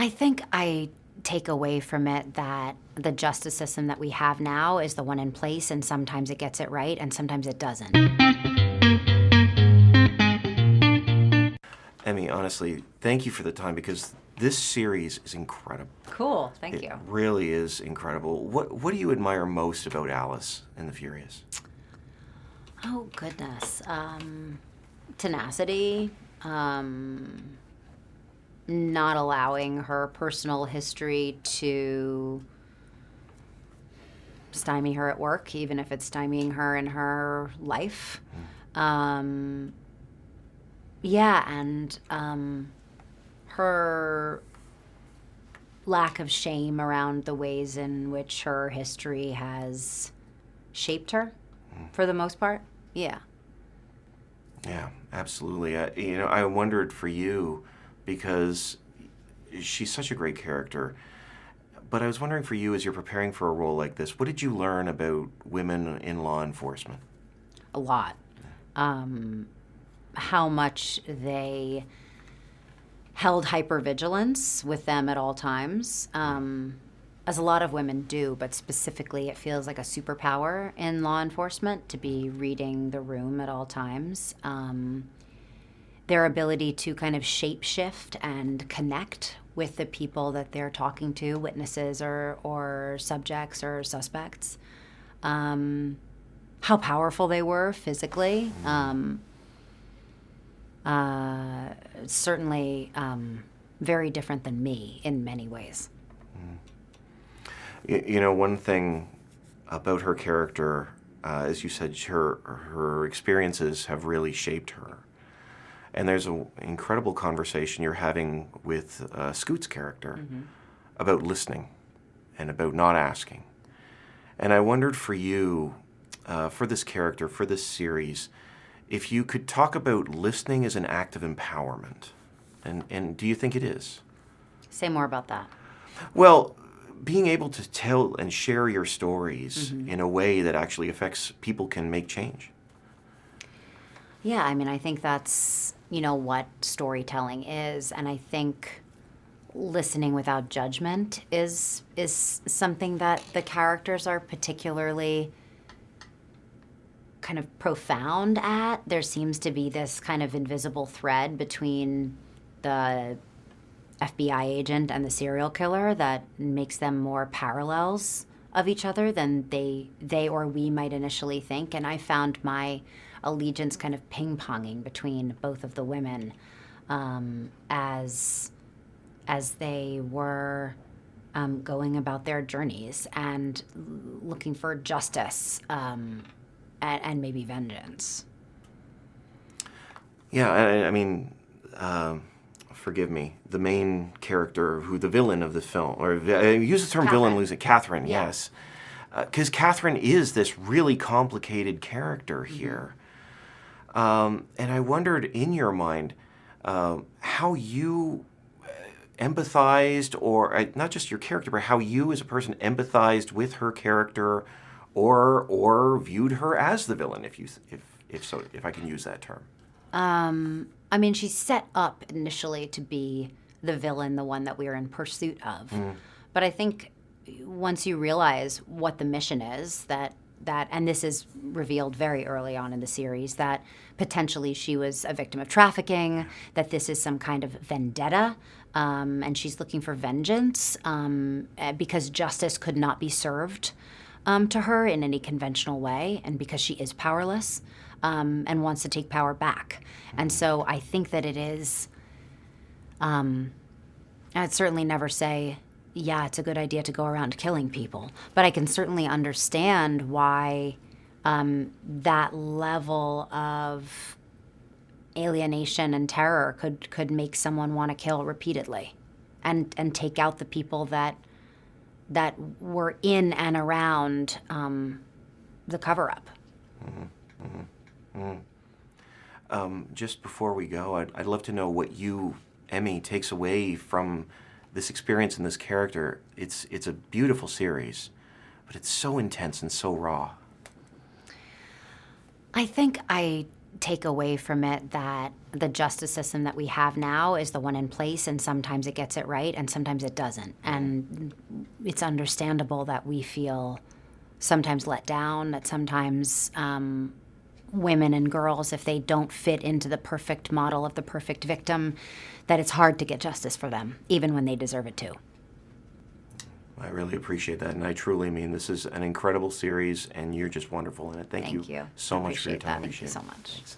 I think I take away from it that the justice system that we have now is the one in place, and sometimes it gets it right, and sometimes it doesn't. Emmy, honestly, thank you for the time because this series is incredible. Cool, thank It you. really is incredible. What do you admire most about Alice in the Furious? Oh, goodness. Tenacity, not allowing her personal history to stymie her at work, even if it's stymieing her in her life. Yeah, and her lack of shame around the ways in which her history has shaped her, for the most part. Yeah. Yeah, absolutely. I wondered for you because she's such a great character. But I was wondering for you as you're preparing for a role like this, what did you learn about women in law enforcement? A lot. How much they held hypervigilance with them at all times, as a lot of women do, but specifically it feels like a superpower in law enforcement to be reading the room at all times. Their ability to kind of shapeshift and connect with the people that they're talking to, witnesses or subjects or suspects. How powerful they were physically. Certainly very different than me in many ways. One thing about her character, as you said, her experiences have really shaped her. And there's an incredible conversation you're having with Scoot's character about listening and about not asking. And I wondered for you, for this character, for this series, if you could talk about listening as an act of empowerment. And do you think it is? Say more about that. Well, being able to tell and share your stories in a way that actually affects people can make change. Yeah, I mean, I think that's, what storytelling is. And I think listening without judgment is something that the characters are particularly kind of profound at. There seems to be this kind of invisible thread between the FBI agent and the serial killer that makes them more parallels of each other than they or we might initially think. And I found my allegiance kind of ping-ponging between both of the women as they were going about their journeys and looking for justice and maybe vengeance. Yeah, I mean, forgive me, the main character, the villain of the film, or use the term villain loosely, Catherine, Yeah. yes. Because Catherine is this really complicated character here. And I wondered, in your mind, how you empathized, or not just your character, but how you as a person empathized with her character, or viewed her as the villain, if I can use that term. I mean, she's set up initially to be the villain, the one that we are in pursuit of. But I think once you realize what the mission is, that and this is revealed very early on in the series, that potentially she was a victim of trafficking, that this is some kind of vendetta, and she's looking for vengeance because justice could not be served to her in any conventional way, and because she is powerless and wants to take power back. And so I think that it is, I'd certainly never say, yeah, it's a good idea to go around killing people, but I can certainly understand why that level of alienation and terror could make someone want to kill repeatedly and take out the people that were in and around the cover-up. Just before we go, I'd love to know what you, Emmy, takes away from this experience and this character. It's a beautiful series, but it's so intense and so raw. I think I take away from it that the justice system that we have now is the one in place, and sometimes it gets it right and sometimes it doesn't. And it's understandable that we feel sometimes let down, that sometimes women and girls, if they don't fit into the perfect model of the perfect victim, that it's hard to get justice for them, even when they deserve it too. I really appreciate that, and I truly mean this is an incredible series, and you're just wonderful in it. Thank you Thank you. so much for your Appreciate time. that. Thank you Michelle. so much. Thanks.